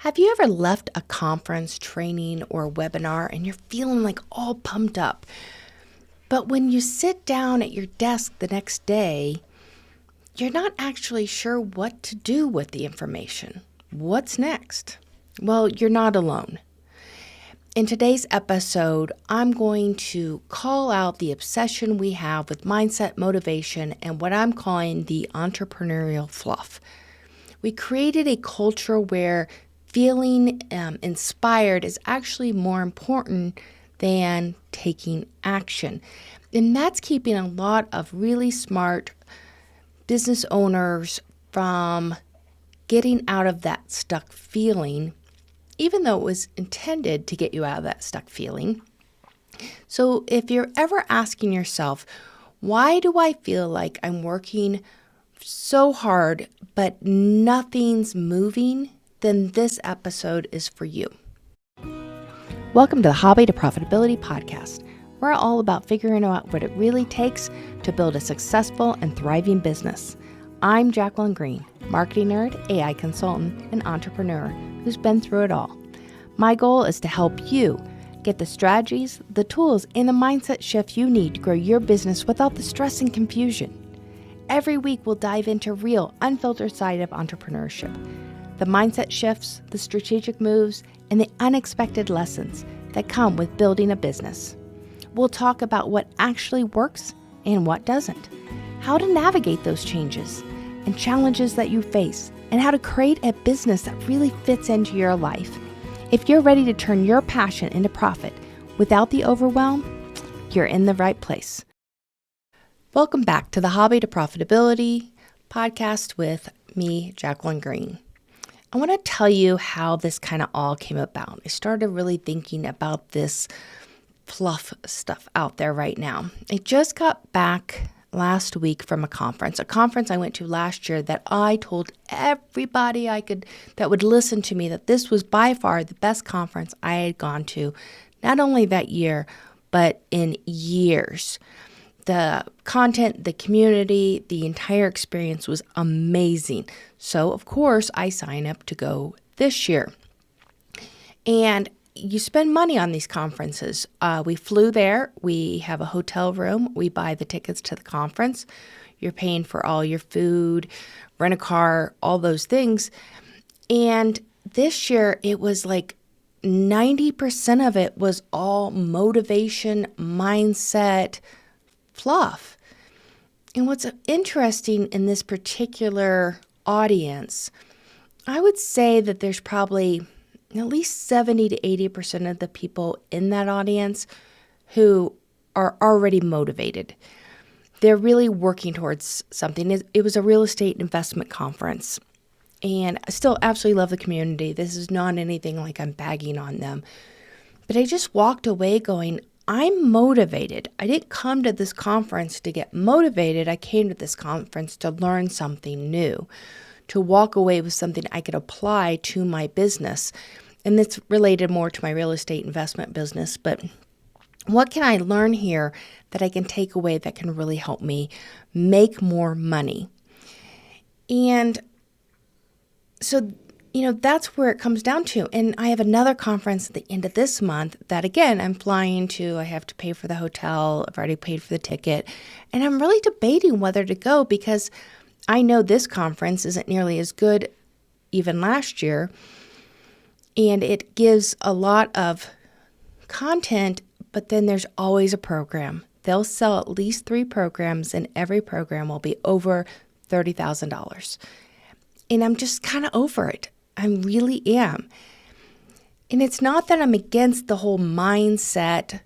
Have you ever left a conference, training, or webinar and you're feeling like all pumped up? But when you sit down at your desk the next day, you're not actually sure what to do with the information. What's next? Well, you're not alone. In today's episode, I'm going to call out the obsession we have with mindset, motivation, and what I'm calling the entrepreneurial fluff. We created a culture where feeling inspired is actually more important than taking action. And that's keeping a lot of really smart business owners from getting out of that stuck feeling, even though it was intended to get you out of that stuck feeling. So if you're ever asking yourself, why do I feel like I'm working so hard but nothing's moving? Then this episode is for you. Welcome to the Hobby to Profitability Podcast. We're all about figuring out what it really takes to build a successful and thriving business. I'm Jacqueline Green, marketing nerd, AI consultant, and entrepreneur who's been through it all. My goal is to help you get the strategies, the tools, and the mindset shift you need to grow your business without the stress and confusion. Every week, we'll dive into real, unfiltered side of entrepreneurship. The mindset shifts, the strategic moves, and the unexpected lessons that come with building a business. We'll talk about what actually works and what doesn't, how to navigate those changes and challenges that you face, and how to create a business that really fits into your life. If you're ready to turn your passion into profit without the overwhelm, you're in the right place. Welcome back to the Hobby to Profitability Podcast with me, Jacqueline Green. I want to tell you how this kind of all came about. I started really thinking about this fluff stuff out there right now. I just got back last week from a conference I went to last year that I told everybody that would listen to me that this was by far the best conference I had gone to, not only that year, but in years. The content, the community, the entire experience was amazing. So, of course, I signed up to go this year. And you spend money on these conferences. We flew there. We have a hotel room. We buy the tickets to the conference. You're paying for all your food, rent a car, all those things. And this year, it was like 90% of it was all motivation, mindset, fluff. And what's interesting in this particular audience, I would say that there's probably at least 70 to 80% of the people in that audience who are already motivated. They're really working towards something. It was a real estate investment conference, and I still absolutely love the community. This is not anything like I'm bagging on them. But I just walked away going, I'm motivated. I didn't come to this conference to get motivated. I came to this conference to learn something new, to walk away with something I could apply to my business. And it's related more to my real estate investment business. But what can I learn here that I can take away that can really help me make more money? And so that's where it comes down to. And I have another conference at the end of this month that, again, I'm flying to. I have to pay for the hotel. I've already paid for the ticket. And I'm really debating whether to go because I know this conference isn't nearly as good even last year. And it gives a lot of content, but then there's always a program. They'll sell at least 3 programs, and every program will be over $30,000. And I'm just kind of over it. I really am. And it's not that I'm against the whole mindset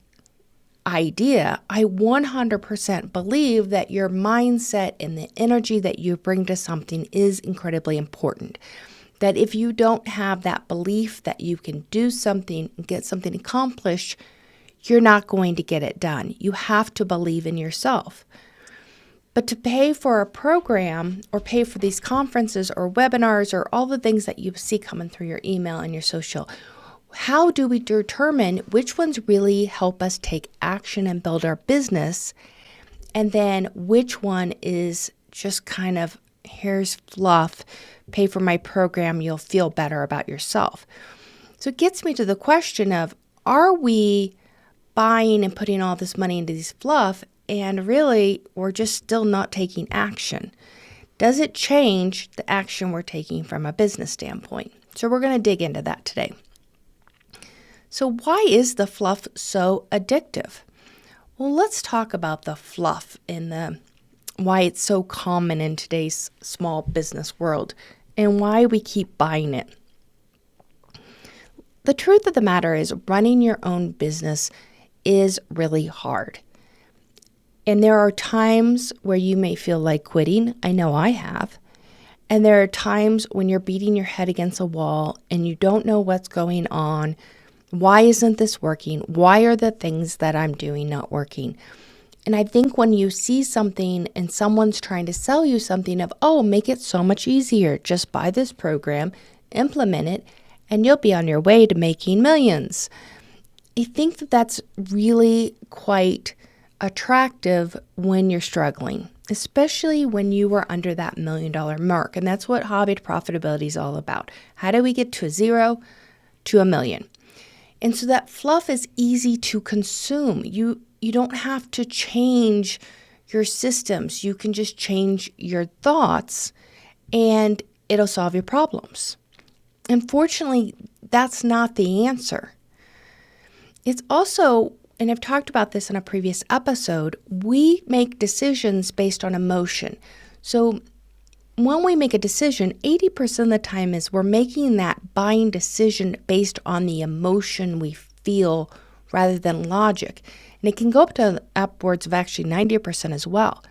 idea. I 100% believe that your mindset and the energy that you bring to something is incredibly important. That if you don't have that belief that you can do something and get something accomplished, you're not going to get it done. You have to believe in yourself. But to pay for a program or pay for these conferences or webinars or all the things that you see coming through your email and your social, how do we determine which ones really help us take action and build our business? And then which one is just kind of Here's Fluff. Pay for my program. You'll feel better about yourself. So it gets me to the question of, are we buying and putting all this money into these Fluff, and really we're just still not taking action? Does it change the action we're taking from a business standpoint? So we're going to dig into that today. So why is the Fluff so addictive? Well, let's talk about the Fluff and why it's so common in today's small business world and why we keep buying it. The truth of the matter is, running your own business is really hard. And there are times where you may feel like quitting. I know I have. And there are times when you're beating your head against a wall and you don't know what's going on. Why isn't this working? Why are the things that I'm doing not working? And I think when you see something and someone's trying to sell you something of, oh, make it so much easier. Just buy this program, implement it, and you'll be on your way to making millions. I think that that's really quite attractive when you're struggling, especially when you were under that $1 million mark. And that's what Hobby to Profitability is all about. How do we get to 0 to $1 million? And so that Fluff is easy to consume. You don't have to change your systems. You can just change your thoughts and it'll solve your problems. Unfortunately, that's not the answer. It's also, and I've talked about this in a previous episode, we make decisions based on emotion. So when we make a decision, 80% of the time is we're making that buying decision based on the emotion we feel rather than logic. And it can go up to upwards of actually 90% as well.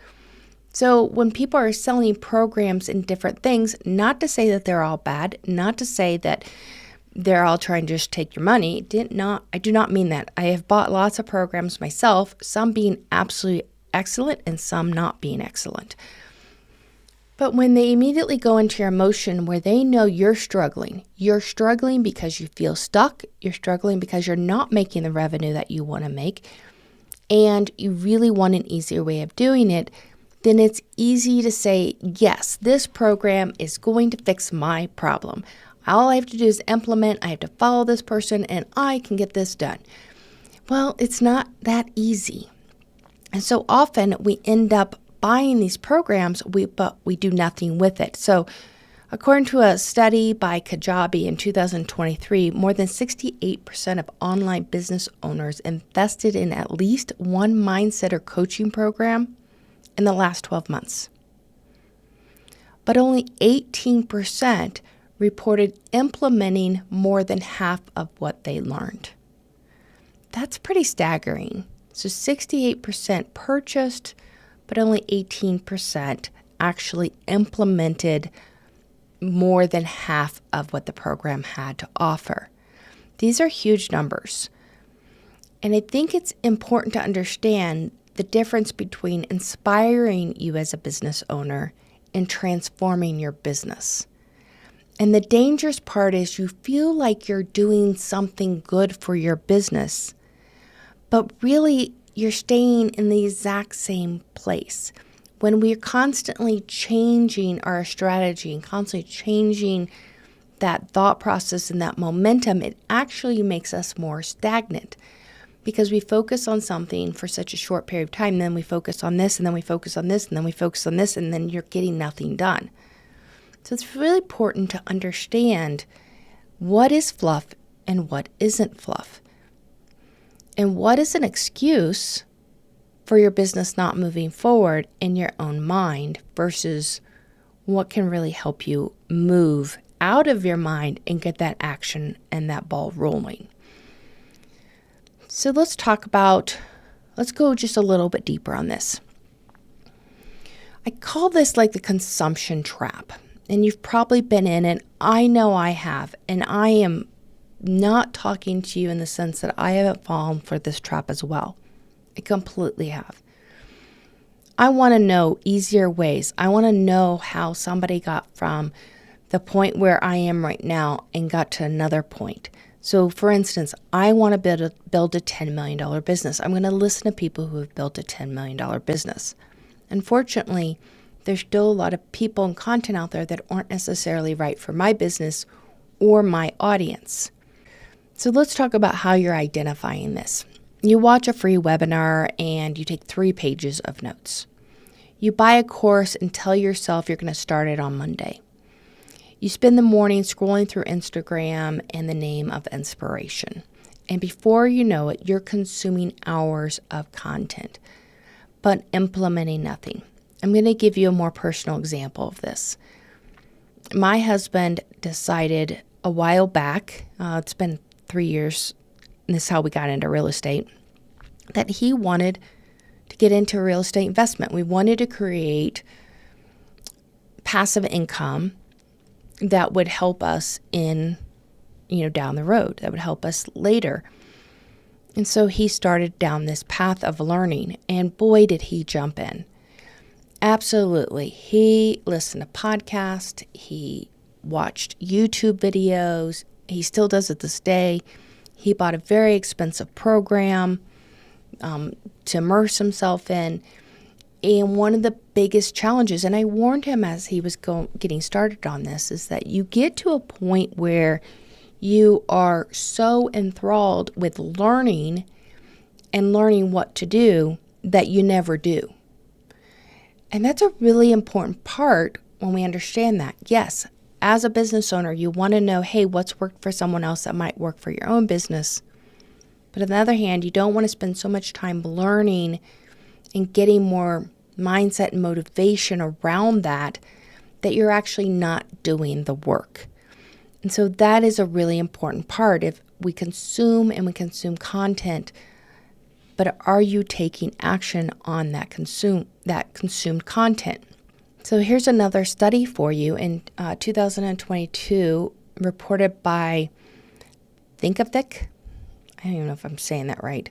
So when people are selling programs and different things, not to say that they're all bad, not to say that they're all trying to just take your money. I do not mean that. I have bought lots of programs myself, some being absolutely excellent and some not being excellent. But when they immediately go into your emotion where they know you're struggling because you feel stuck, you're struggling because you're not making the revenue that you want to make, and you really want an easier way of doing it, then it's easy to say, yes, this program is going to fix my problem. All I have to do is implement, I have to follow this person, and I can get this done. Well, it's not that easy. And so often we end up buying these programs, but we do nothing with it. So according to a study by Kajabi in 2023, more than 68% of online business owners invested in at least one mindset or coaching program in the last 12 months. But only 18% reported implementing more than half of what they learned. That's pretty staggering. So 68% purchased, but only 18% actually implemented more than half of what the program had to offer. These are huge numbers. And I think it's important to understand the difference between inspiring you as a business owner and transforming your business. And the dangerous part is you feel like you're doing something good for your business, but really you're staying in the exact same place. When we're constantly changing our strategy and constantly changing that thought process and that momentum, it actually makes us more stagnant because we focus on something for such a short period of time. Then we focus on this, and then we focus on this, and then we focus on this, and then you're getting nothing done. So it's really important to understand what is fluff and what isn't fluff. And what is an excuse for your business not moving forward in your own mind versus what can really help you move out of your mind and get that action and that ball rolling. So let's go just a little bit deeper on this. I call this like the consumption trap, and you've probably been in it. I know I have, and I am not talking to you in the sense that I haven't fallen for this trap as well. I completely have. I want to know easier ways. I want to know how somebody got from the point where I am right now and got to another point. So for instance, I want to build a $10 million business. I'm going to listen to people who have built a $10 million business. Unfortunately, there's still a lot of people and content out there that aren't necessarily right for my business or my audience. So let's talk about how you're identifying this. You watch a free webinar and you take 3 pages of notes. You buy a course and tell yourself you're going to start it on Monday. You spend the morning scrolling through Instagram in the name of inspiration. And before you know it, you're consuming hours of content, but implementing nothing. I'm going to give you a more personal example of this. My husband decided a while back, it's been 3 years, and this is how we got into real estate, that he wanted to get into real estate investment. We wanted to create passive income that would help us down the road, that would help us later. And so he started down this path of learning, and boy, did he jump in. Absolutely. He listened to podcasts, he watched YouTube videos, he still does it this day. He bought a very expensive program to immerse himself in. And one of the biggest challenges, and I warned him as he was getting started on this, is that you get to a point where you are so enthralled with learning and learning what to do that you never do. And that's a really important part when we understand that. Yes, as a business owner, you want to know, hey, what's worked for someone else that might work for your own business. But on the other hand, you don't want to spend so much time learning and getting more mindset and motivation around that you're actually not doing the work. And so that is a really important part. If we consume content, but are you taking action on that consumed content? So here's another study for you in 2022, reported by Thinkific. I don't even know if I'm saying that right.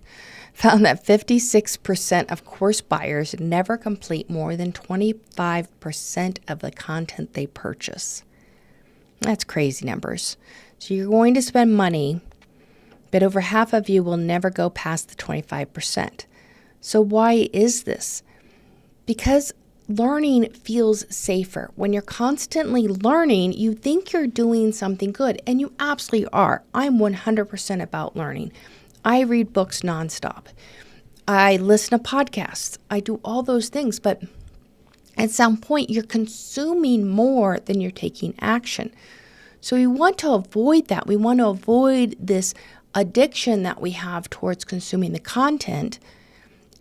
Found that 56% of course buyers never complete more than 25% of the content they purchase. That's crazy numbers. So you're going to spend money, but over half of you will never go past the 25%. So why is this? Because learning feels safer. When you're constantly learning, you think you're doing something good, and you absolutely are. I'm 100% about learning. I read books nonstop. I listen to podcasts. I do all those things, but at some point, you're consuming more than you're taking action. So we want to avoid that. We want to avoid this addiction that we have towards consuming the content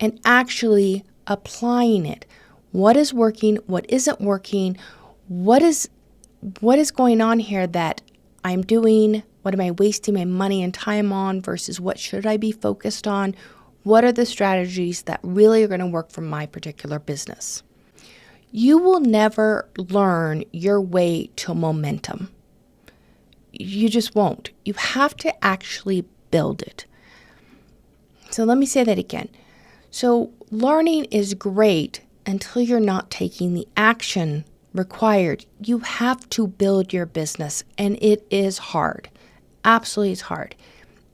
and actually applying it. What is working? What isn't working? What is going on here that I'm doing? What am I wasting my money and time on versus what should I be focused on? What are the strategies that really are going to work for my particular business? You will never learn your way to momentum. You just won't. You have to actually build it. So let me say that again. So learning is great until you're not taking the action required. You have to build your business, and it is hard. Absolutely, it's hard.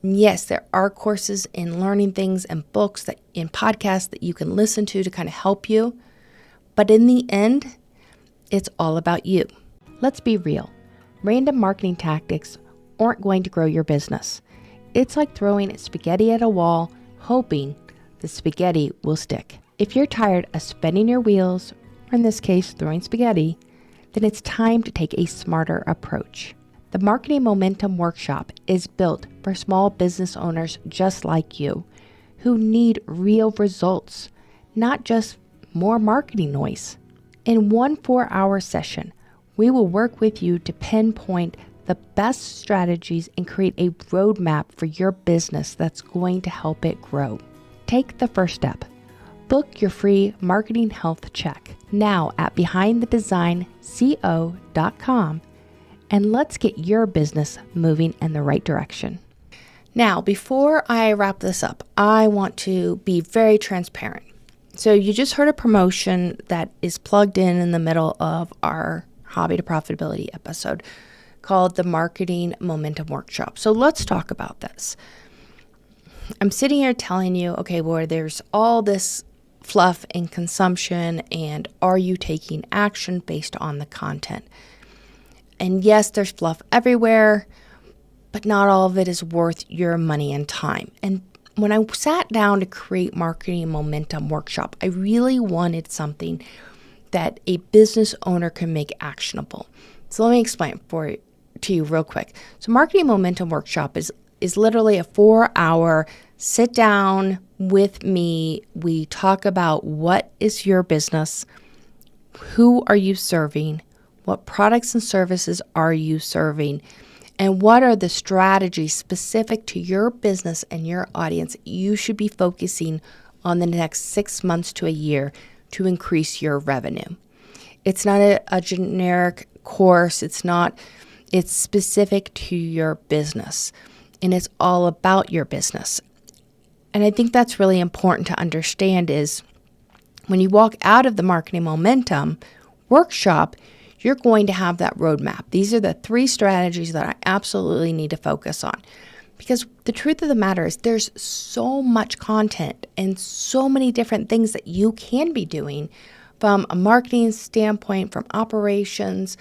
Yes, there are courses in learning things and books in podcasts that you can listen to kind of help you. But in the end, it's all about you. Let's be real. Random marketing tactics aren't going to grow your business. It's like throwing spaghetti at a wall, hoping the spaghetti will stick. If you're tired of spinning your wheels, or in this case, throwing spaghetti, then it's time to take a smarter approach. The Marketing Momentum Workshop is built for small business owners just like you, who need real results, not just more marketing noise. In one 4-hour session, we will work with you to pinpoint the best strategies and create a roadmap for your business that's going to help it grow. Take the first step. Book your free marketing health check now at behindthedesignco.com, and let's get your business moving in the right direction. Now, before I wrap this up, I want to be very transparent. So you just heard a promotion that is plugged in the middle of our Hobby to Profitability episode called the Marketing Momentum Workshop. So let's talk about this. I'm sitting here telling you, okay, well, there's all this fluff and consumption, and are you taking action based on the content? And yes, there's fluff everywhere, but not all of it is worth your money and time. And when I sat down to create Marketing Momentum Workshop, I really wanted something that a business owner can make actionable. So let me explain to you real quick. So Marketing Momentum Workshop is literally a 4-hour sit down with me. We talk about what is your business, who are you serving, what products and services are you serving, and what are the strategies specific to your business and your audience you should be focusing on the next 6 months to a year to increase your revenue. It's not a generic course. It's specific to your business, and it's all about your business. And I think that's really important to understand is when you walk out of the Marketing Momentum Workshop, you're going to have that roadmap. These are the 3 strategies that I absolutely need to focus on. Because the truth of the matter is there's so much content and so many different things that you can be doing from a marketing standpoint, from operations.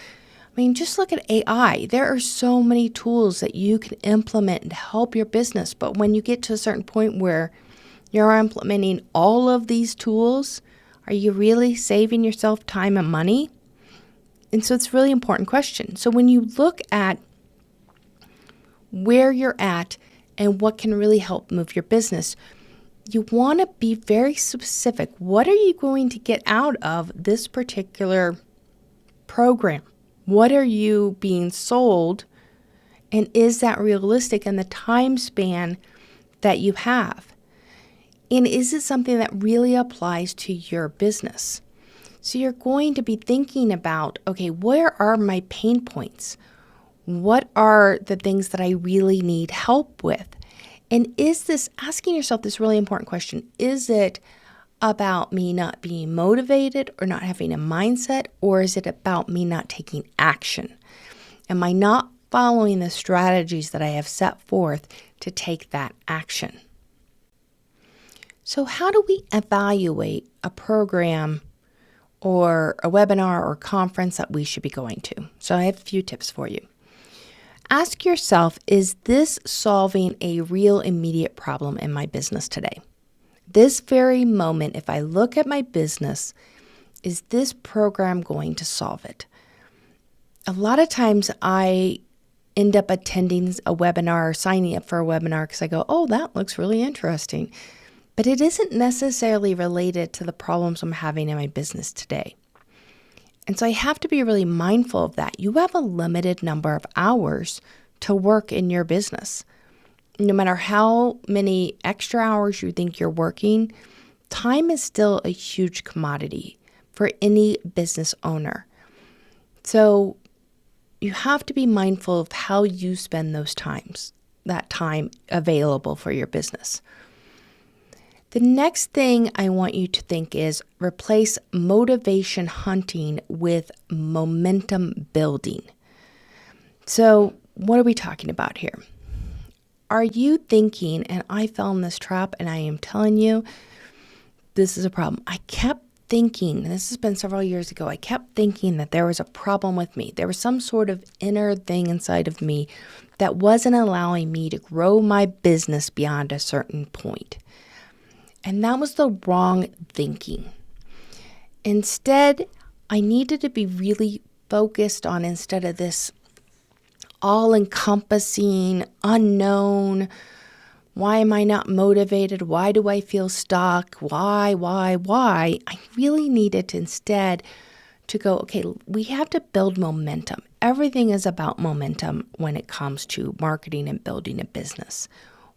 I mean, just look at AI. There are so many tools that you can implement to help your business. But when you get to a certain point where you're implementing all of these tools, are you really saving yourself time and money? And so it's a really important question. So when you look at where you're at and what can really help move your business, you want to be very specific. What are you going to get out of this particular program? What are you being sold? And is that realistic in the time span that you have? And is it something that really applies to your business? So you're going to be thinking about, okay, where are my pain points? What are the things that I really need help with? And is this, asking yourself this really important question, is it about me not being motivated or not having a mindset, or is it about me not taking action? Am I not following the strategies that I have set forth to take that action? So how do we evaluate a program or a webinar or conference that we should be going to? So I have a few tips for you. Ask yourself, is this solving a real immediate problem in my business today? This very moment, if I look at my business, is this program going to solve it? A lot of times I end up attending a webinar or signing up for a webinar because I go, oh, that looks really interesting. But it isn't necessarily related to the problems I'm having in my business today. And so I have to be really mindful of that. You have a limited number of hours to work in your business. No matter how many extra hours you think you're working, time is still a huge commodity for any business owner. So you have to be mindful of how you spend that time available for your business. The next thing I want you to think is replace motivation hunting with momentum building. So what are we talking about here? Are you thinking, and I fell in this trap, and I am telling you, this is a problem. I kept thinking, and this has been several years ago, I kept thinking that there was a problem with me. There was some sort of inner thing inside of me that wasn't allowing me to grow my business beyond a certain point. And that was the wrong thinking. Instead, I needed to be really focused on, instead of this all-encompassing, unknown, why am I not motivated? Why do I feel stuck? Why? I really needed to instead to go, okay, we have to build momentum. Everything is about momentum when it comes to marketing and building a business.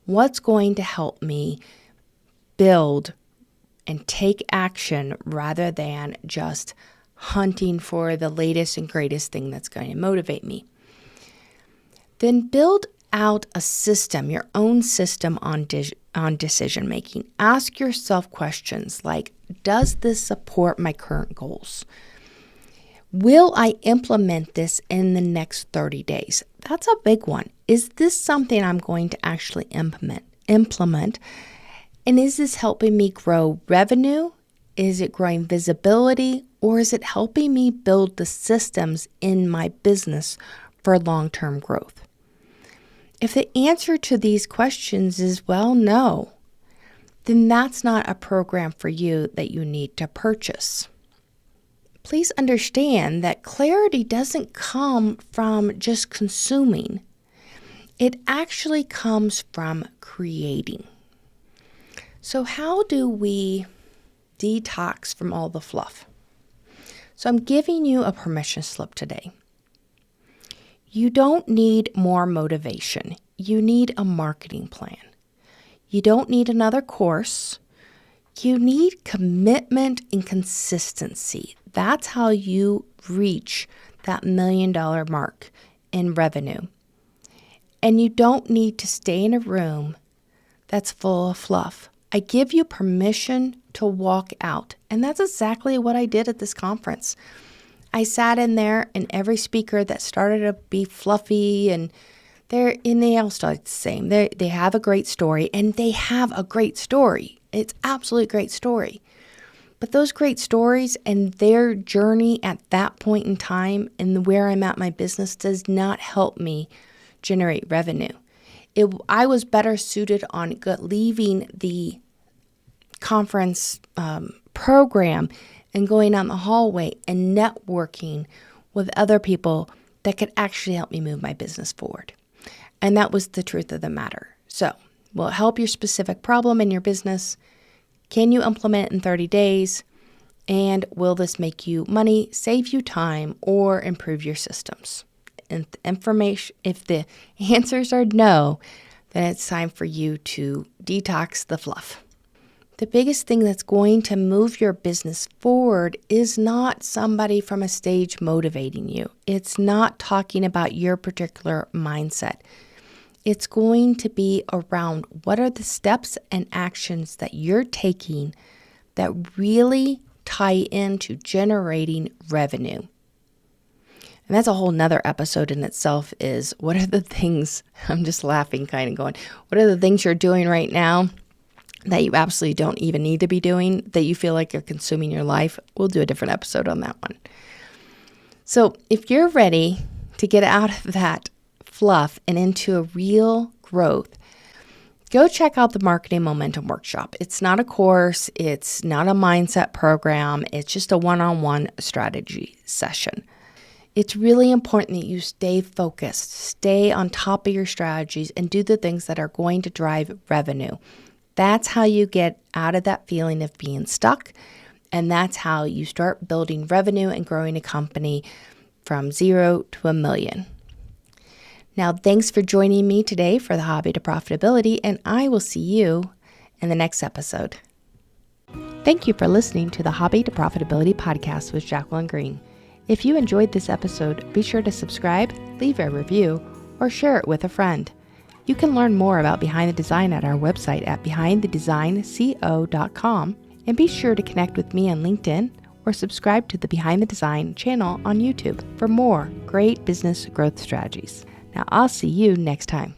What's going to help me build and take action rather than just hunting for the latest and greatest thing that's going to motivate me? Then build out a system, your own system on decision making. Ask yourself questions like, does this support my current goals? Will I implement this in the next 30 days? That's a big one. Is this something I'm going to actually implement? And is this helping me grow revenue Is it growing visibility, or is it helping me build the systems in my business for long-term growth? If the answer to these questions is, well, no, then that's not a program for you that you need to purchase. Please understand that clarity doesn't come from just consuming. It actually comes from creating. So how do we detox from all the fluff? So I'm giving you a permission slip today. You don't need more motivation. You need a marketing plan. You don't need another course. You need commitment and consistency. That's how you reach that $1 million mark in revenue. And you don't need to stay in a room that's full of fluff. I give you permission to walk out. And that's exactly what I did at this conference. I sat in there, and every speaker that started to be fluffy, and they all started the same. They have a great story, and they have a great story. It's absolutely great story. But those great stories and their journey at that point in time and where I'm at my business does not help me generate revenue. I was better suited on leaving the conference program and going down the hallway and networking with other people that could actually help me move my business forward. And that was the truth of the matter. So, will it help your specific problem in your business? Can you implement it in 30 days? And will this make you money, save you time, or improve your systems? And if the answers are no, then it's time for you to detox the fluff. The biggest thing that's going to move your business forward is not somebody from a stage motivating you. It's not talking about your particular mindset. It's going to be around what are the steps and actions that you're taking that really tie into generating revenue. And that's a whole nother episode in itself, is what are the things, I'm just laughing kind of going, what are the things you're doing right now that you absolutely don't even need to be doing, that you feel like you're consuming your life? We'll do a different episode on that one. So if you're ready to get out of that fluff and into a real growth, go check out the Marketing Momentum Workshop. It's not a course. It's not a mindset program. It's just a one-on-one strategy session. It's really important that you stay focused, stay on top of your strategies, and do the things that are going to drive revenue. That's how you get out of that feeling of being stuck, and that's how you start building revenue and growing a company from 0 to $1 million. Now, thanks for joining me today for the Hobby to Profitability, and I will see you in the next episode. Thank you for listening to the Hobby to Profitability Podcast with Jacqueline Green. If you enjoyed this episode, be sure to subscribe, leave a review, or share it with a friend. You can learn more about Behind the Design at our website at behindthedesignco.com, and be sure to connect with me on LinkedIn or subscribe to the Behind the Design channel on YouTube for more great business growth strategies. Now, I'll see you next time.